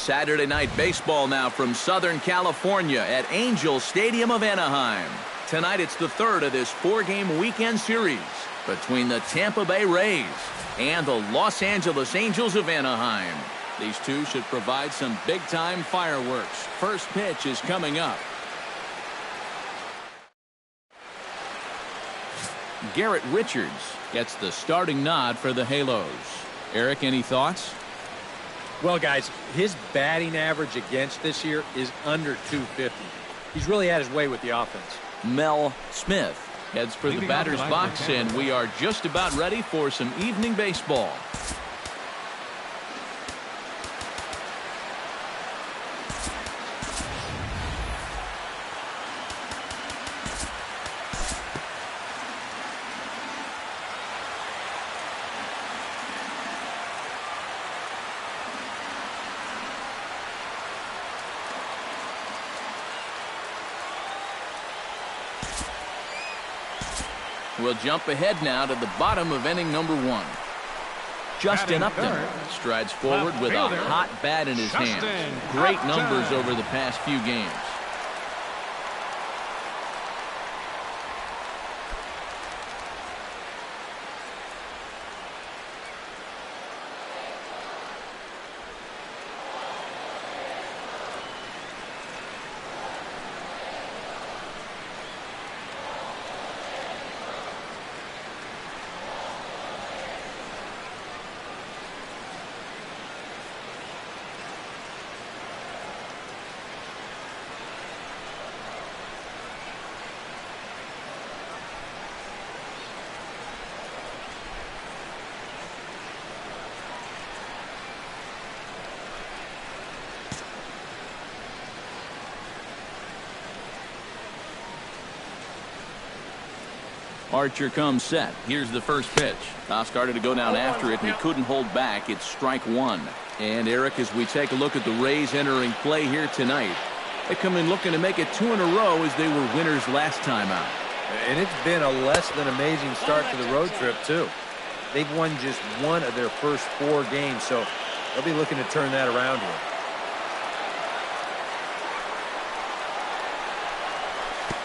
Saturday Night Baseball now from Southern California at Angel Stadium of Anaheim. Tonight it's the third of this four-game weekend series between the Tampa Bay Rays and the Los Angeles Angels of Anaheim. These two should provide some big-time fireworks. First pitch is coming up. Garrett Richards gets the starting nod for the Halos. Eric, any thoughts? Well, guys, his batting average against this year is under 250. He's really had his way with the offense. Mel Smith heads for the batter's box, and we are just about ready for some evening baseball. We'll jump ahead now to the bottom of inning number one. Justin Upton strides forward with a hot bat in his hand. Great numbers over the past few games. Archer comes set. Here's the first pitch. Now started to go down after it, and he couldn't hold back. It's strike one. And Eric, as we take a look at the Rays entering play here tonight, they come in looking to make it two in a row as they were winners last time out. And it's been a less than amazing start to the road trip, too. They've won just one of their first four games, so they'll be looking to turn that around here.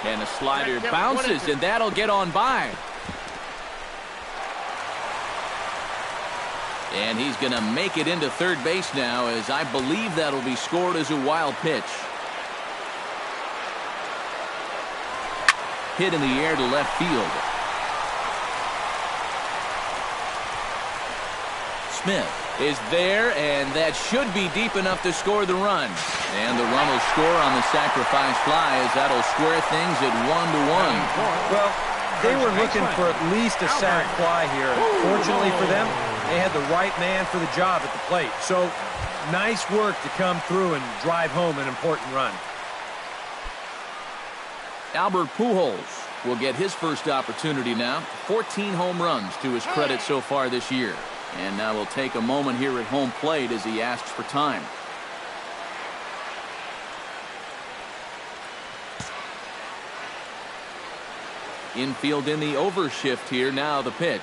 And a slider bounces, and that'll get on by. And he's going to make it into third base now, as I believe that'll be scored as a wild pitch. Hit in the air to left field. Smith is there, and that should be deep enough to score the run. And the run will score on the sacrifice fly, as that'll square things at 1-1. Well, they were looking for at least a sac fly here. Fortunately for them, they had the right man for the job at the plate. So nice work to come through and drive home an important run. Albert Pujols will get his first opportunity now. 14 home runs to his credit so far this year. And now we'll take a moment here at home plate as he asks for time. Infield in the overshift here. Now the pitch.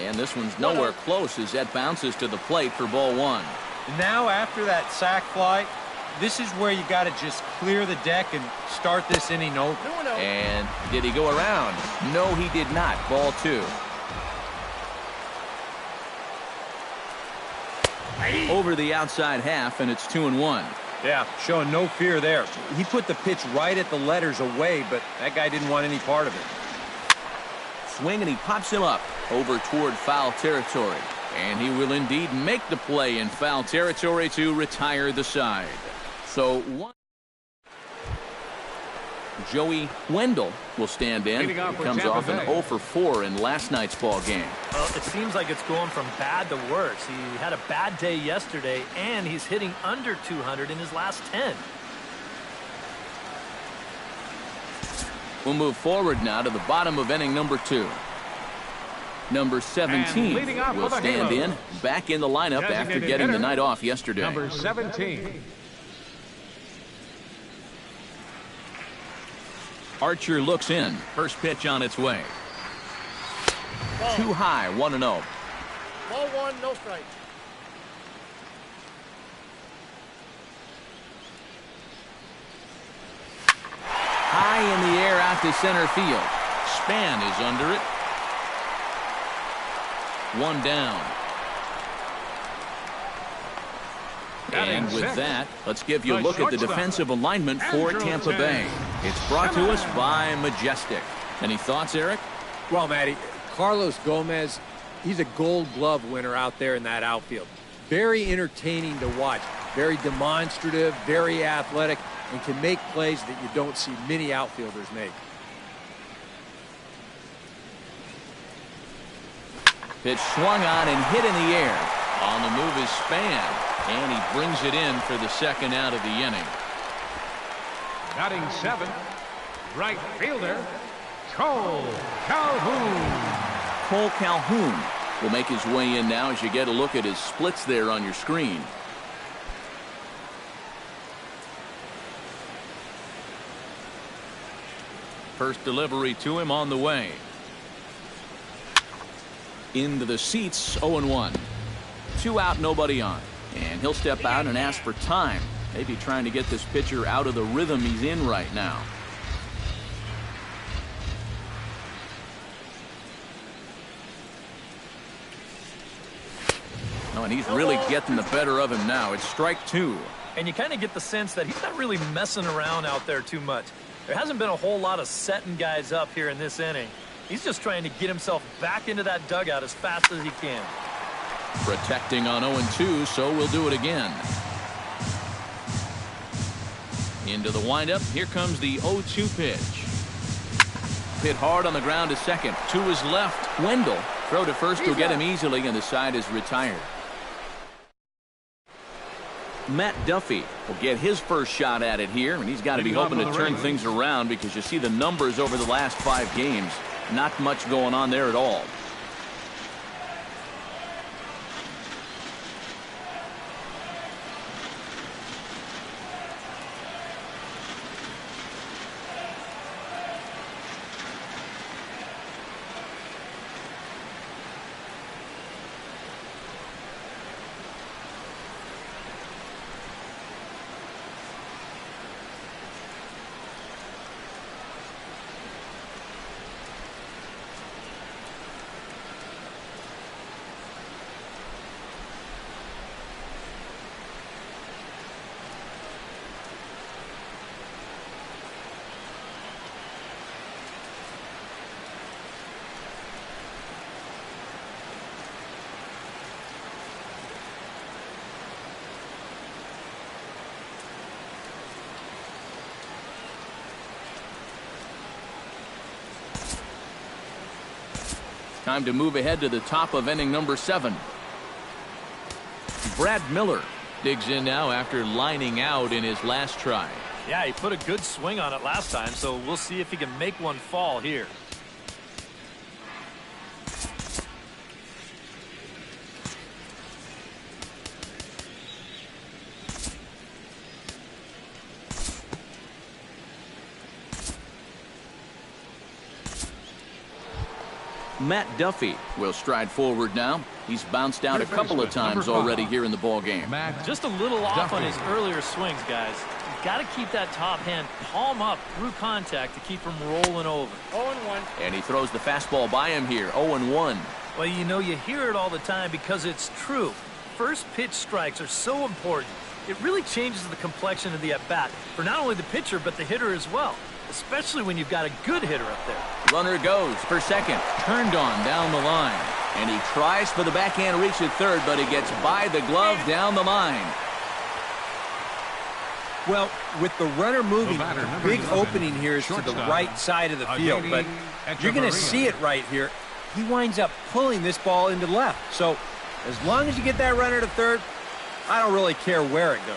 And this one's nowhere close as that bounces to the plate for ball one. Now after that sac fly, this is where you got to just clear the deck and start this inning over. And did he go around? No, he did not. Ball two. Over the outside half, and it's 2-1. Yeah, showing no fear there. He put the pitch right at the letters away, but that guy didn't want any part of it. Swing, and he pops him up over toward foul territory. And he will indeed make the play in foul territory to retire the side. So one. Joey Wendell will stand in. He comes off an 0 for 4 in last night's ball game. Well, it seems like it's going from bad to worse. He had a bad day yesterday, and he's hitting under 200 in his last 10. We'll move forward now to the bottom of inning number 2. Number 17 will stand in, back in the lineup after getting the night off yesterday. Number 17. Archer looks in. First pitch on its way. Too high, 1-0. Ball one, no strike. High in the air out to center field. Span is under it. One down. And with that, let's give you a look at the defensive alignment for Tampa Bay. It's brought to us by Majestic. Any thoughts, Eric? Well, Matty, Carlos Gomez, he's a Gold Glove winner out there in that outfield. Very entertaining to watch. Very demonstrative, very athletic, and can make plays that you don't see many outfielders make. Pitch swung on and hit in the air. On the move is Span, and he brings it in for the second out of the inning. Batting 7, right fielder, Cole Calhoun. Cole Calhoun will make his way in now as you get a look at his splits there on your screen. First delivery to him on the way. Into the seats, 0-1. 2 out, nobody on. And he'll step out and ask for time. Maybe trying to get this pitcher out of the rhythm he's in right now. Oh, and he's really getting the better of him now. It's strike 2. And you kind of get the sense that he's not really messing around out there too much. There hasn't been a whole lot of setting guys up here in this inning. He's just trying to get himself back into that dugout as fast as he can. Protecting on 0-2, so we'll do it again. Into the windup. Here comes the 0-2 pitch. Hit hard on the ground to second. To his left. Wendell. Throw to first will get him easily, and the side is retired. Matt Duffy will get his first shot at it here, and he's got to be hoping to turn things around because you see the numbers over the last 5 games. Not much going on there at all. Time to move ahead to the top of inning number 7. Brad Miller digs in now after lining out in his last try. Yeah, he put a good swing on it last time, so we'll see if he can make one fall here. Matt Duffy will stride forward now. He's bounced out a couple of times already here in the ball game. Just a little off on his earlier swings, guys. You've got to keep that top hand palm up through contact to keep him rolling over. 0-1. And he throws the fastball by him here. 0-1. Well, you know, you hear it all the time because it's true. First pitch strikes are so important. It really changes the complexion of the at-bat for not only the pitcher but the hitter as well, especially when you've got a good hitter up there. Runner goes for second. Turned on down the line. And he tries for the backhand reach at third, but he gets by the glove down the line. Well, with the runner moving, the big opening here is to the right side of the field, but you're going to see it right here. He winds up pulling this ball into left. So as long as you get that runner to third, I don't really care where it goes.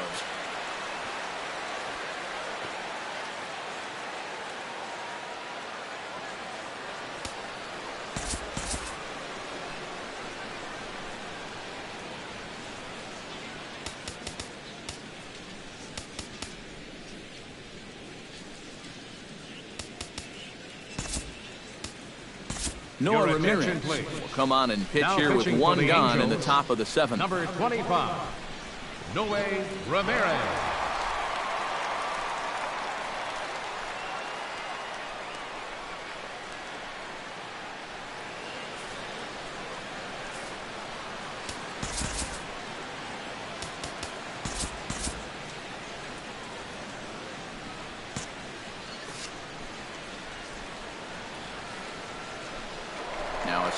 Noah Ramirez will come on and pitch here with one gone in the top of the 7th. Number 25, Noah Ramirez.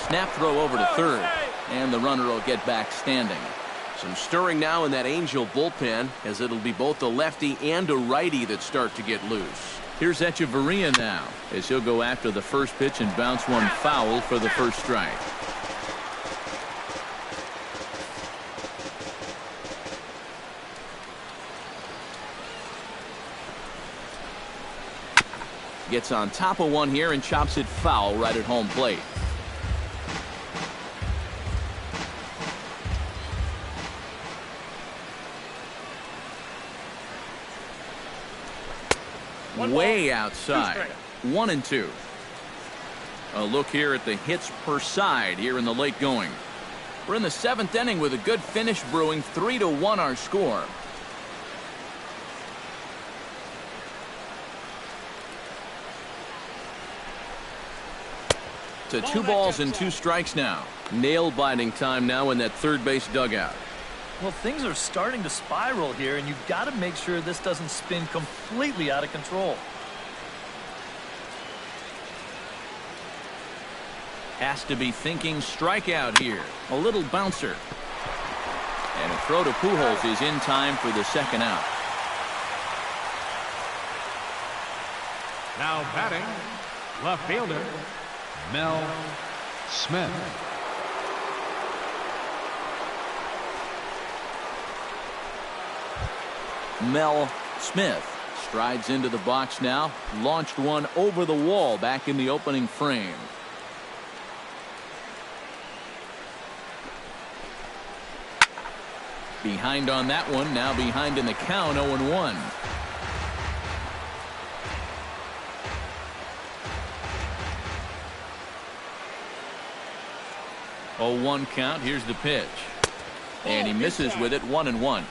snap throw over to third, and the runner will get back standing. Some stirring now in that Angel bullpen, as it'll be both a lefty and a righty that start to get loose. Here's Echeverria now, as he'll go after the first pitch and bounce one foul for the first strike. Gets on top of one here and chops it foul right at home plate. Way outside. 1-2. A look here at the hits per side here in the late going. We're in the 7th inning with a good finish brewing. 3-1 our score. To 2 balls and 2 strikes now. Nail-biting time now in that third base dugout. Well, things are starting to spiral here, and you've got to make sure this doesn't spin completely out of control. Has to be thinking strikeout here. A little bouncer. And a throw to Pujols is in time for the second out. Now batting, left fielder, Mel Smith. Mel Smith strides into the box now. Launched one over the wall back in the opening frame. Behind on that one. Now behind in the count. 0-1. Oh, 1 count. Here's the pitch. And he misses with it. 1-1.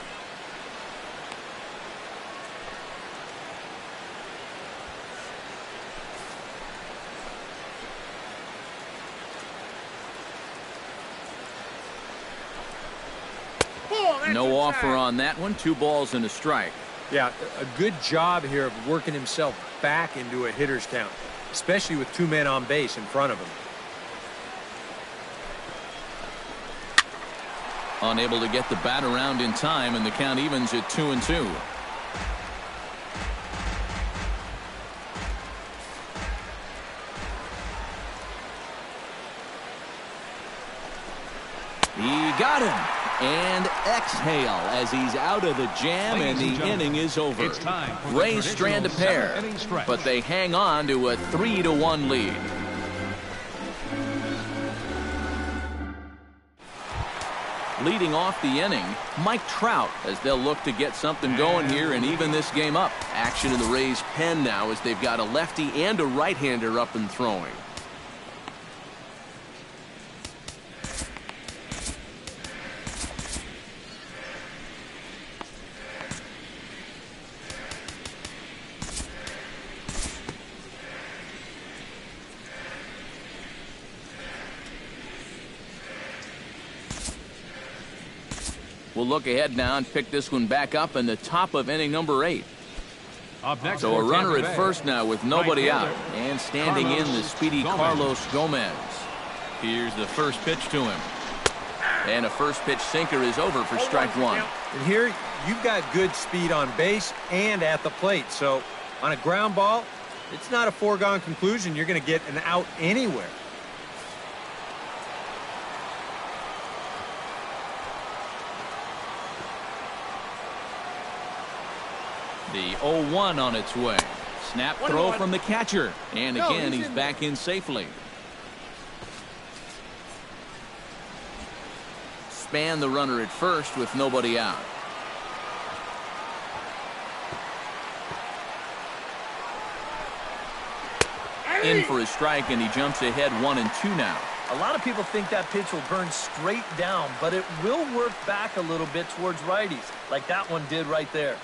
No offer on that one. 2 balls and a strike. Yeah, a good job here of working himself back into a hitter's count, especially with 2 men on base in front of him. Unable to get the bat around in time, and the count evens at 2-2. He got him. And exhale as he's out of the jam, and the inning is over. Rays strand a pair, but they hang on to a 3-1 lead. Leading off the inning, Mike Trout, as they'll look to get something going here and even this game up. Action in the Rays' pen now as they've got a lefty and a right-hander up and throwing. We'll look ahead now and pick this one back up in the top of inning number 8. Up next, so a runner at first now with nobody out. And standing in the speedy Carlos Gomez. Here's the first pitch to him. And a first pitch sinker is over for strike 1. And here you've got good speed on base and at the plate. So on a ground ball, it's not a foregone conclusion you're going to get an out anywhere. The 0-1 on its way. Snap throw from the catcher. And again, he's back in safely. Span the runner at first with nobody out. In for a strike, and he jumps ahead 1-2 now. A lot of people think that pitch will burn straight down, but it will work back a little bit towards righties, like that one did right there.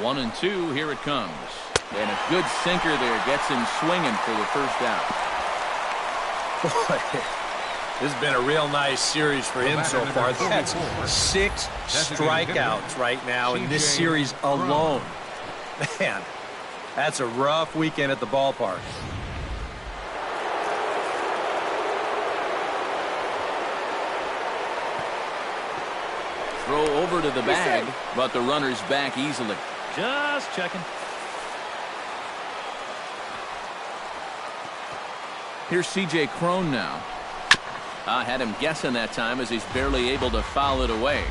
One and two, here it comes. And a good sinker there gets him swinging for the first out. Boy, This has been a real nice series for him so far. That's 6 strikeouts right now in this series alone. Man, that's a rough weekend at the ballpark. Throw over to the bag, but the runner's back easily. Just checking. Here's C.J. Cron now. Had him guessing that time as he's barely able to foul it away.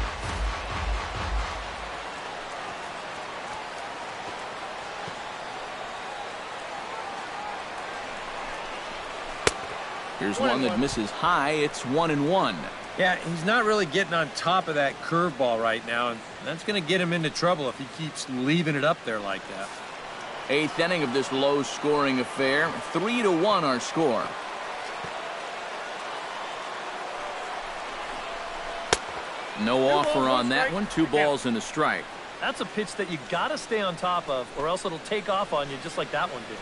Here's one that misses high. It's 1-1. Yeah, he's not really getting on top of that curveball right now, and that's going to get him into trouble if he keeps leaving it up there like that. 8th inning of this low-scoring affair. 3-1 our score. No offer on that one. 2 balls and a strike. That's a pitch that you got to stay on top of, or else it'll take off on you just like that one did.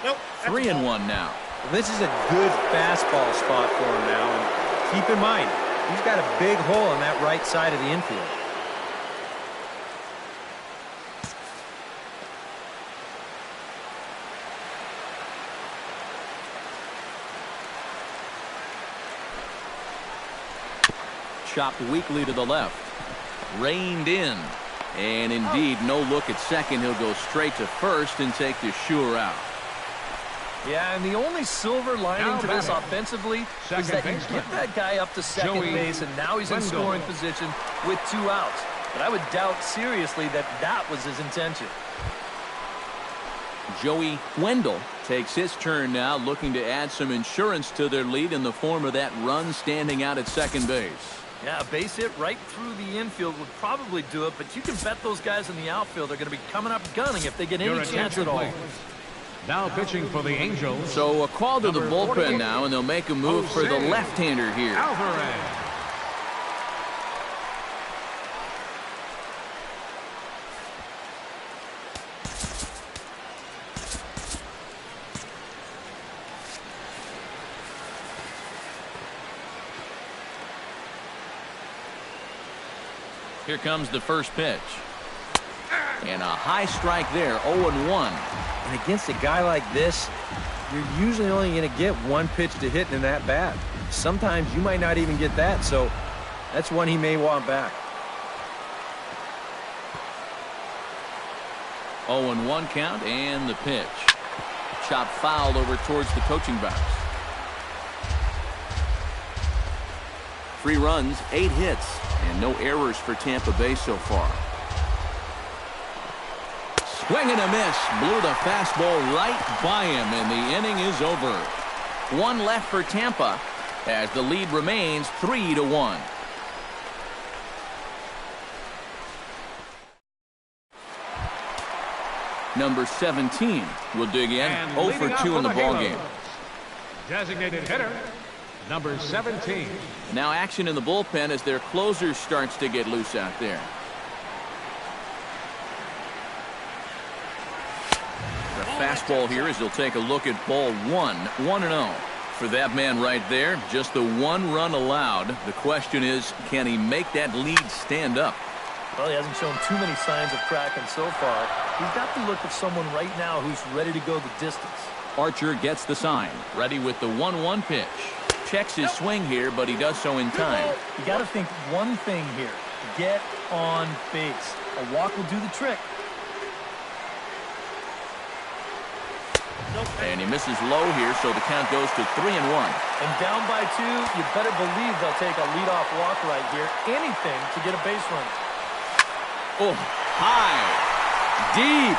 Nope. 3-1 now. Well, this is a good fastball spot for him now. And keep in mind, he's got a big hole on that right side of the infield. Chopped weakly to the left. Reined in. And indeed, no look at second. He'll go straight to first and take the sure out. Yeah, and the only silver lining to this offensively is that you get that guy up to second base, and now he's in scoring position with 2 outs. But I would doubt seriously that that was his intention. Joey Wendell takes his turn now, looking to add some insurance to their lead in the form of that run standing out at second base. Yeah, a base hit right through the infield would probably do it, but you can bet those guys in the outfield are going to be coming up gunning if they get any chance at all. Now pitching for the Angels. So a call to the bullpen now, and they'll make a move for the left-hander here. Alvarez. Here comes the first pitch. And a high strike there, 0-1. And against a guy like this, you're usually only going to get 1 pitch to hit in that bat. Sometimes you might not even get that, so that's one he may want back. 0-1 count, and the pitch. Chop foul over towards the coaching box. 3 runs, 8 hits, and no errors for Tampa Bay so far. Swing and a miss. Blew the fastball right by him, and the inning is over. 1 left for Tampa as the lead remains 3-1. Number 17 will dig in. 0 for 2 in the ballgame. Designated hitter, number 17. Now action in the bullpen as their closer starts to get loose out there. The fastball here as he'll take a look at ball 1. 1-0. For that man right there, just the 1 run allowed. The question is, can he make that lead stand up? Well, he hasn't shown too many signs of cracking so far. He's got the look of someone right now who's ready to go the distance. Archer gets the sign. Ready with the 1-1 pitch. Checks his swing here, but he does so in time. You got to think one thing here. Get on base. A walk will do the trick. And he misses low here, so the count goes to 3-1. And down by 2, you better believe they'll take a leadoff walk right here. Anything to get a base run. Oh, high, deep.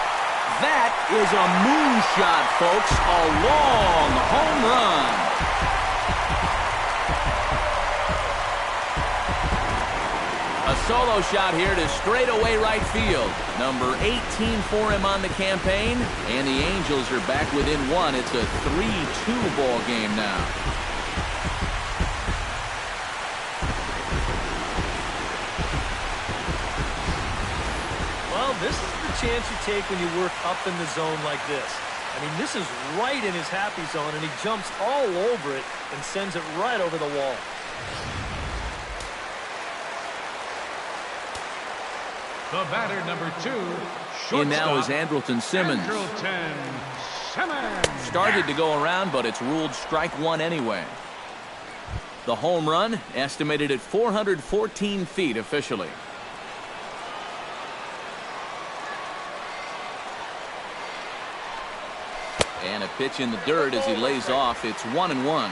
That is a moonshot, folks. A long home run. A solo shot here to straightaway right field. Number 18 for him on the campaign. And the Angels are back within 1. It's a 3-2 ball game now. Well, this chance you take when you work up in the zone like this. I mean, this is right in his happy zone, and he jumps all over it and sends it right over the wall. The batter, number 2, shortstop. In now is Andrelton Simmons. Andrelton Simmons. Started to go around, but it's ruled strike one anyway. The home run estimated at 414 feet officially. And a pitch in the dirt as he lays off. It's 1-1.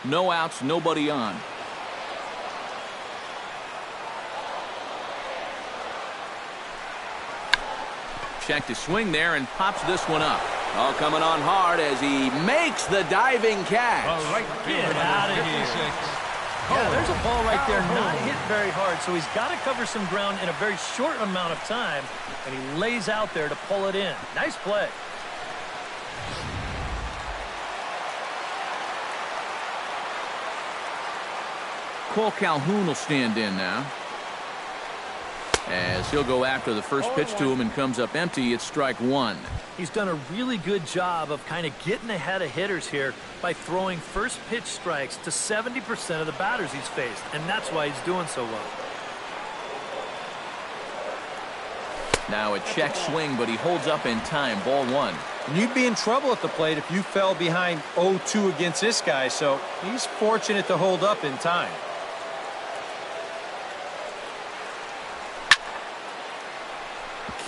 No outs, nobody on. Check to swing there and pops this one up. Oh, coming on hard as he makes the diving catch. Get out of here. Yeah, there's a ball right there, not hit very hard, so he's got to cover some ground in a very short amount of time, and he lays out there to pull it in. Nice play. Cole Calhoun will stand in now, as he'll go after the first pitch to him and comes up empty. It's strike one. He's done a really good job of kind of getting ahead of hitters here by throwing first pitch strikes to 70% of the batters he's faced, and that's why he's doing so well. Now a check swing, but he holds up in time. Ball one. And you'd be in trouble at the plate if you fell behind 0-2 against this guy, so he's fortunate to hold up in time.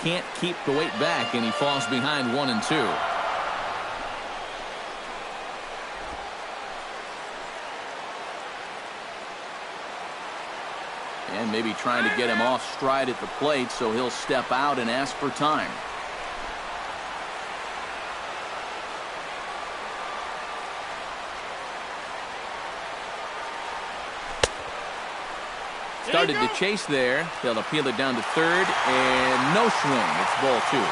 Can't keep the weight back, and he falls behind 1-2. And maybe trying to get him off stride at the plate, so he'll step out and ask for time. Started to chase there. They'll appeal it down to third, and no swing. It's ball two.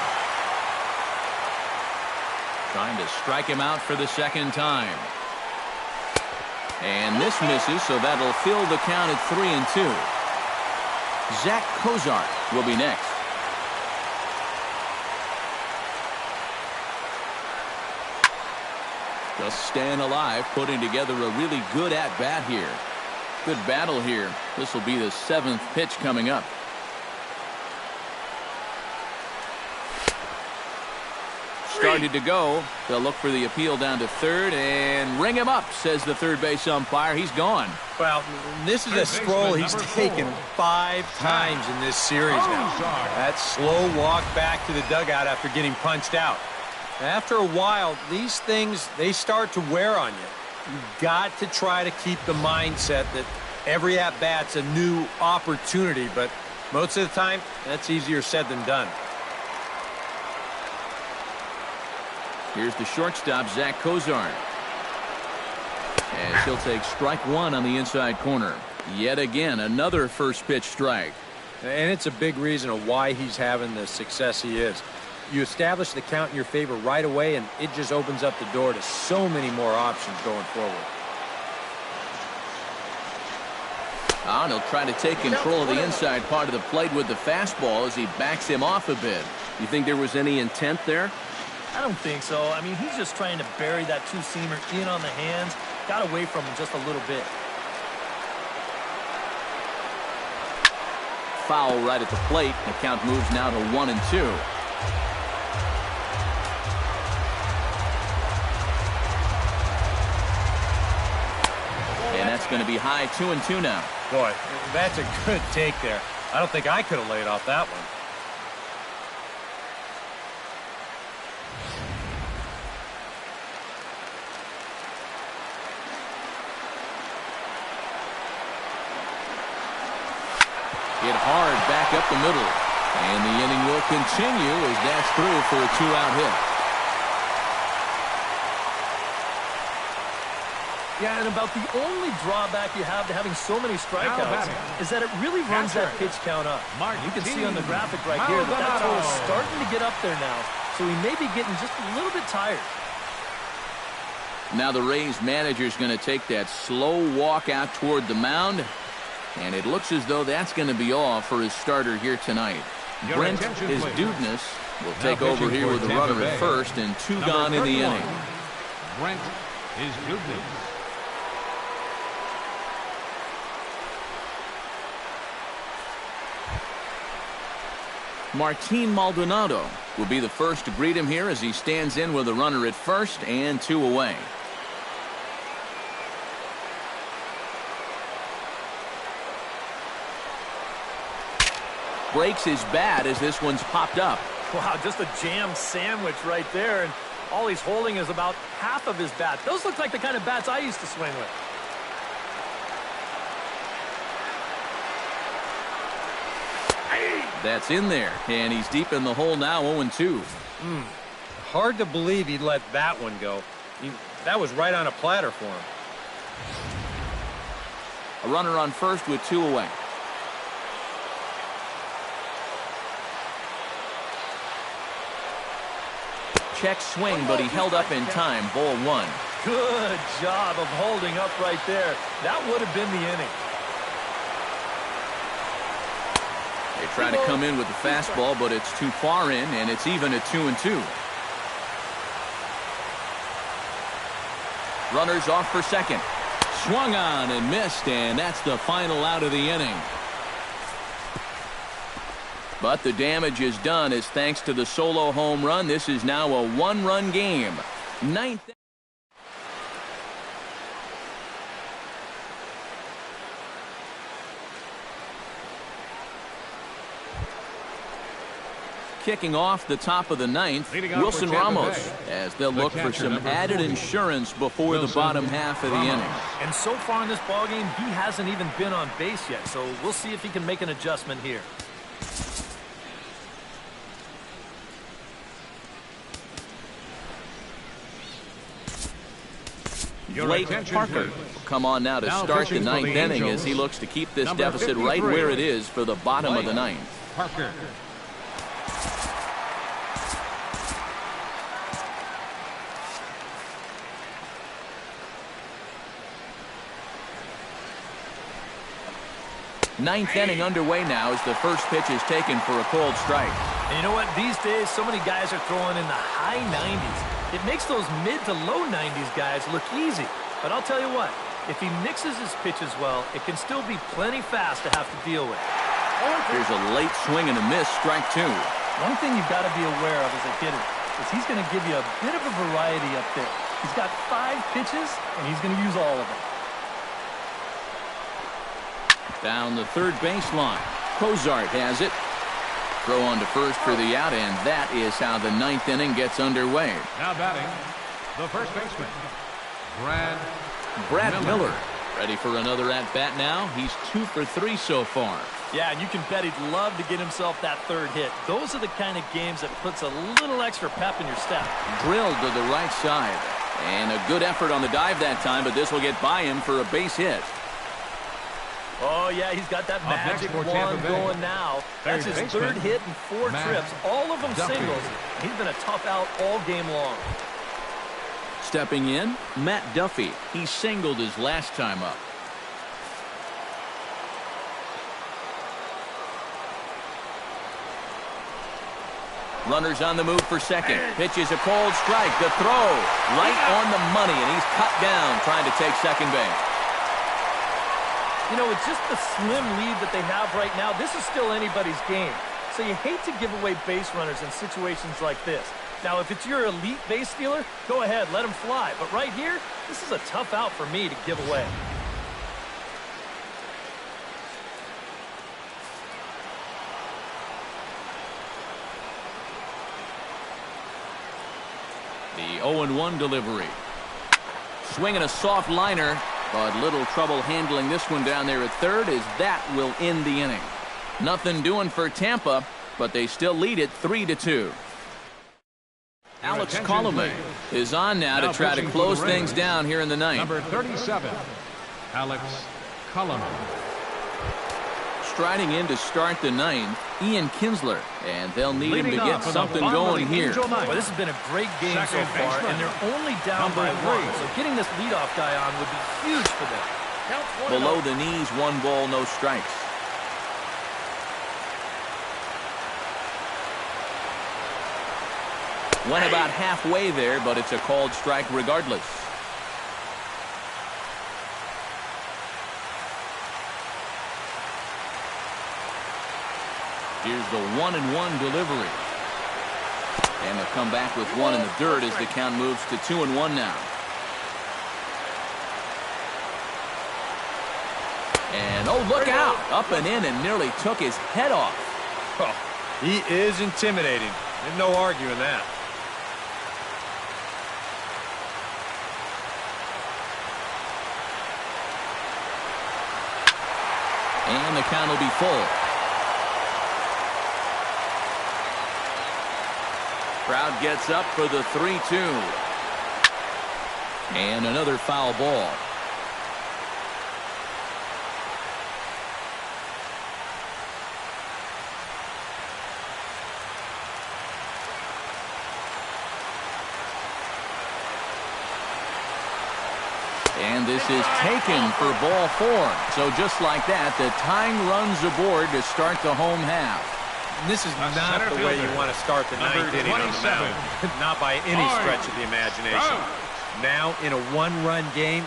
Trying to strike him out for the second time. And this misses, so that'll fill the count at 3-2. Zach Cozart will be next. Just staying alive, putting together a really good at-bat here. Good battle here. This will be the 7th pitch coming up. Started to go. They'll look for the appeal down to third and ring him up, says the third base umpire. He's gone. Well, this is a stroll he's taken 5 times in this series now. That slow walk back to the dugout after getting punched out. After a while, these things, they start to wear on you. You've got to try to keep the mindset that every at-bat's a new opportunity, but most of the time, that's easier said than done. Here's the shortstop, Zach Cozart. As he'll take strike one on the inside corner. Yet again, another first pitch strike. And it's a big reason of why he's having the success he is. You establish the count in your favor right away, and it just opens up the door to so many more options going forward. And he'll try to take control of the inside part of the plate with the fastball as he backs him off a bit. You think there was any intent there? I don't think so. I mean, he's just trying to bury that two-seamer in on the hands. Got away from him just a little bit. Foul right at the plate. The count moves now to 1-2. And that's going to be high 2-2 now. Boy, that's a good take there. I don't think I could have laid off that one. Hit hard back up the middle. And the inning will continue as that's through for a 2-out hit. Yeah, and about the only drawback you have to having so many strikeouts is that it really runs that pitch count up. You can see on the graphic right here that total is starting to get up there now, so he may be getting just a little bit tired. Now the Rays manager is going to take that slow walk out toward the mound. And it looks as though that's going to be all for his starter here tonight. Brent is Dudness will take over here with the runner at first and 2 gone in the inning. Brent is Dudness. Martin Maldonado will be the first to greet him here as he stands in with a runner at first and 2 away. Breaks his bat as this one's popped up. Wow, just a jam sandwich right there, and all he's holding is about half of his bat. Those look like the kind of bats I used to swing with. That's in there, and he's deep in the hole now, 0-2. Hard to believe he'd let that one go. That was right on a platter for him. A runner on first with 2 away. Check swing, but he held up in time. Ball 1. Good job of holding up right there. That would have been the inning. They try to come in with the fastball, but it's too far in, and it's even at 2-2. Runners off for second. Swung on and missed, and that's the final out of the inning. But the damage is done as thanks to the solo home run, this is now a 1-run game. 9th. Kicking off the top of the 9th, Wilson Ramos, as they'll look for some added insurance before the bottom half of the inning. And so far in this ballgame, he hasn't even been on base yet, so we'll see if he can make an adjustment here. Blake Parker will come on now to start the 9th inning as he looks to keep this deficit right where it is for the bottom of the 9th. Parker. Ninth inning underway now as the first pitch is taken for a cold strike. And you know what? These days, so many guys are throwing in the high 90s. It makes those mid to low 90s guys look easy. But I'll tell you what, if he mixes his pitches well, it can still be plenty fast to have to deal with. Here's a late swing and a miss, strike 2. One thing you've got to be aware of as a hitter is he's going to give you a bit of a variety up there. He's got 5 pitches, and he's going to use all of them. Down the third baseline. Cozart has it. Throw on to first for the out, and that is how the 9th inning gets underway. Now batting, the first baseman, Brad Miller. Ready for another at-bat now. He's 2 for 3 so far. Yeah, and you can bet he'd love to get himself that third hit. Those are the kind of games that puts a little extra pep in your step. Drilled to the right side. And a good effort on the dive that time, but this will get by him for a base hit. Oh, yeah, he's got that magic wand going now. That's his third hit in 4 trips, all of them singles. He's been a tough out all game long. Stepping in, Matt Duffy. He singled his last time up. Runners on the move for second. Pitch is a cold strike. The throw right on the money, and he's cut down trying to take second base. You know, it's just the slim lead that they have right now. This is still anybody's game. So you hate to give away base runners in situations like this. Now, if it's your elite base stealer, go ahead, let him fly. But right here, this is a tough out for me to give away. The 0-1 delivery. Swinging a soft liner. But little trouble handling this one down there at third as that will end the inning. Nothing doing for Tampa, but they still lead it 3-2. Alex Colomé is on now to try to close things down here in the 9th. Number 37, Alex Colomé. Striding in to start the 9th, Ian Kinsler, and they'll need him to get something going here. Well, this has been a great game so far, and they're only down by 1, so getting this leadoff guy on would be huge for them. Below the knees, 1 ball, no strikes. Went about halfway there, but it's a called strike regardless. Here's the 1-1 delivery. And they'll come back with 1 in the dirt as the count moves to 2-1 now. And oh, look out! Up and in and nearly took his head off. Oh, he is intimidating. There's no arguing that. And the count will be full. Crowd gets up for the 3-2. And another foul ball. And this is taken for ball 4. So just like that, the tying runs aboard to start the home half. This is not the way you want to start the 9th inning on the mound. Not by any stretch of the imagination. Now, in a 1-run game,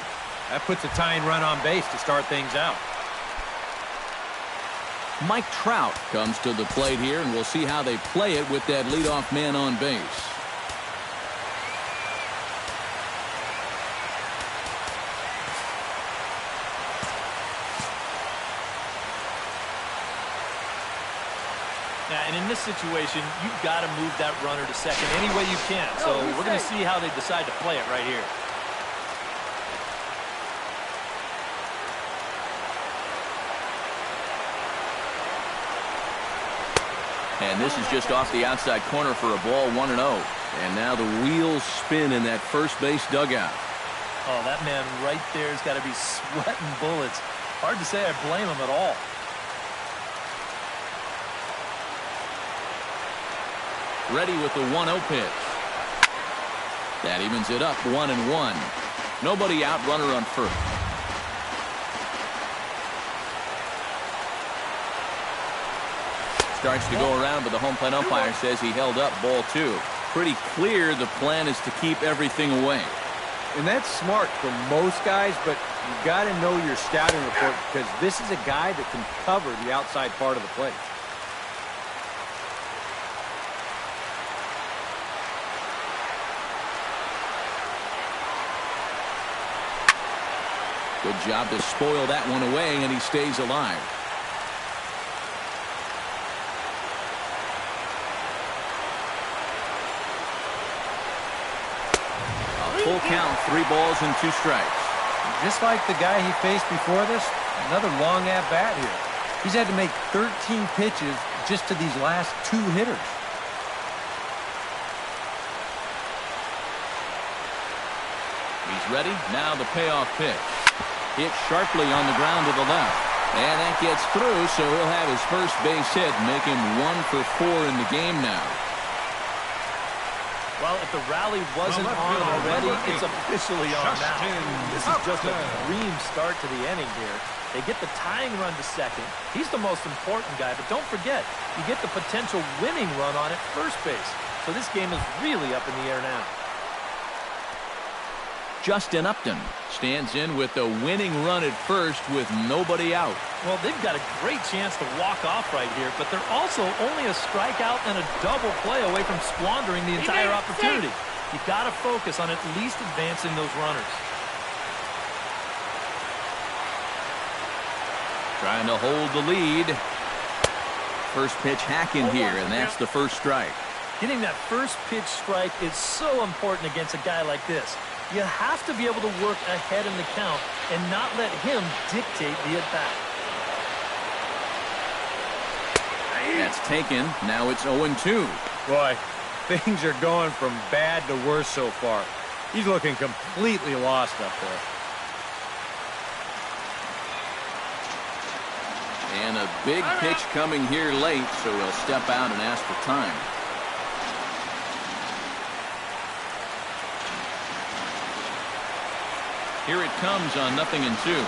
that puts a tying run on base to start things out. Mike Trout comes to the plate here, and we'll see how they play it with that leadoff man on base. And in this situation, you've got to move that runner to second any way you can. So we're going to see how they decide to play it right here. And this is just off the outside corner for a ball, 1-0. And now the wheels spin in that first base dugout. Oh, that man right there has got to be sweating bullets. Hard to say I blame him at all. Ready with the 1-0 pitch. That evens it up, 1-1. Nobody out, runner on first. Starts to go around, but the home plate umpire says he held up, ball 2. Pretty clear the plan is to keep everything away. And that's smart for most guys, but you've got to know your scouting report because this is a guy that can cover the outside part of the plate. Good job to spoil that one away, and he stays alive. A full count, 3 balls and 2 strikes. Just like the guy he faced before this, another long at-bat here. He's had to make 13 pitches just to these last 2 hitters. He's ready. Now the payoff pitch. Hit sharply on the ground to the left. And that gets through, so he'll have his first base hit, make him 1 for 4 in the game now. Well, if the rally wasn't on already, it's officially on now. This is just a dream start to the inning here. They get the tying run to second. He's the most important guy, but don't forget, you get the potential winning run on at first base. So this game is really up in the air now. Justin Upton stands in with the winning run at first with nobody out. Well, they've got a great chance to walk off right here, but they're also only a strikeout and a double play away from squandering the entire opportunity. You've got to focus on at least advancing those runners. Trying to hold the lead. First pitch hack in here, and that's the first strike. Getting that first pitch strike is so important against a guy like this. You have to be able to work ahead in the count and not let him dictate the at-bat. That's taken. Now it's 0-2. Boy, things are going from bad to worse so far. He's looking completely lost up there. And a big pitch coming here late, so he'll step out and ask for time. Here it comes on 0-2.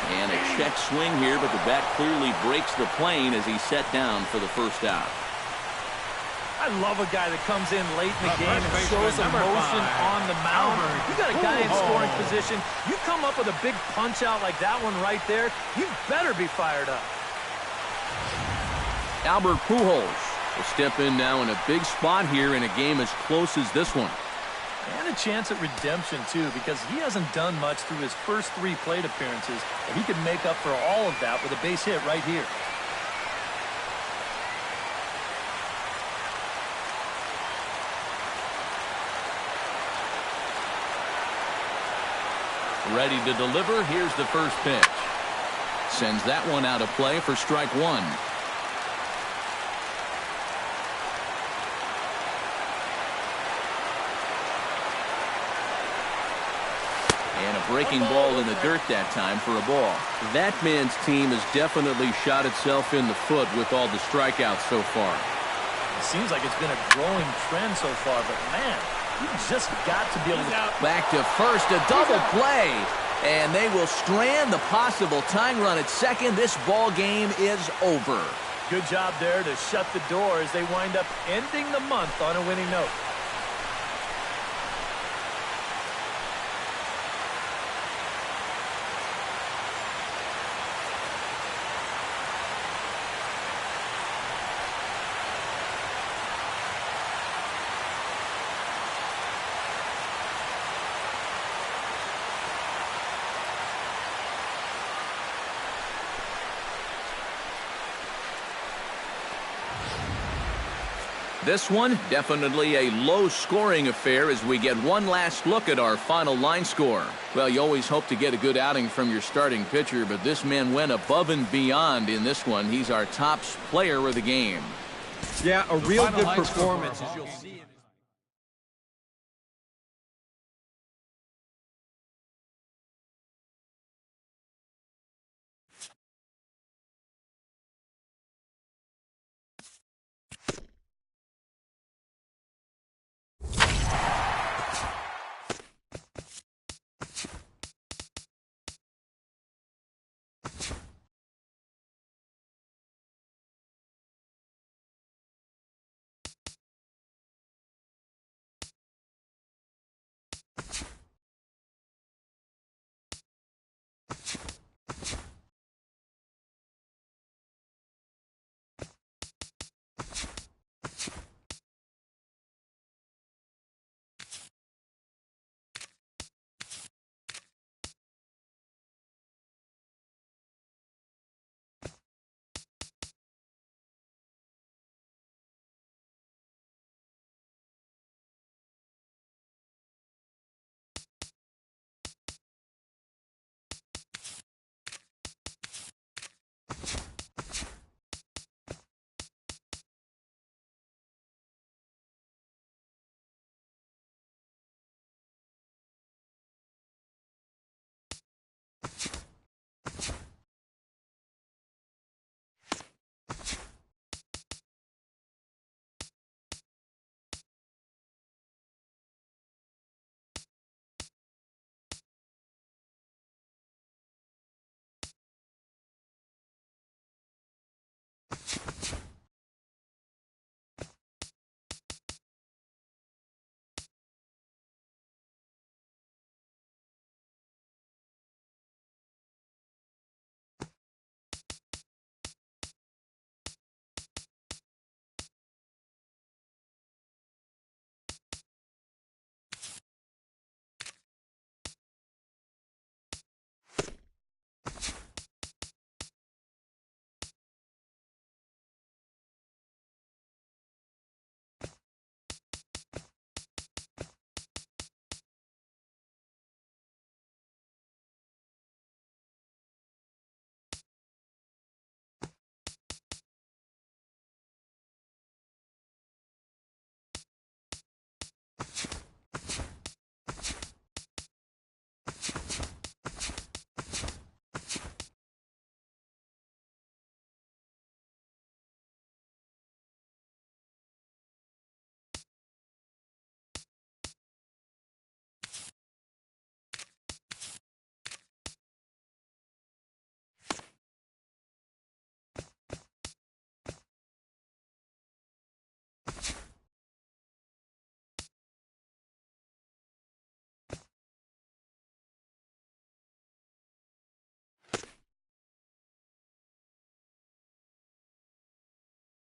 And a check swing here, but the bat clearly breaks the plane as he's set down for the first out. I love a guy that comes in late in the game and shows emotion on the mound. You got a guy in scoring position. You come up with a big punch out like that one right there, you better be fired up. Albert Pujols will step in now in a big spot here in a game as close as this one. And a chance at redemption, too, because he hasn't done much through his first 3 plate appearances, and he can make up for all of that with a base hit right here. Ready to deliver. Here's the first pitch. Sends that one out of play for strike 1. And a breaking ball in the dirt that time for a ball. That man's team has definitely shot itself in the foot with all the strikeouts so far. It seems like it's been a growing trend so far, but man, you just got to be able to... Back to first, a double play. And they will strand the possible tying run at second. This ball game is over. Good job there to shut the door as they wind up ending the month on a winning note. This one, definitely a low-scoring affair as we get one last look at our final line score. Well, you always hope to get a good outing from your starting pitcher, but this man went above and beyond in this one. He's our top player of the game. Yeah, a real good performance, as you'll see.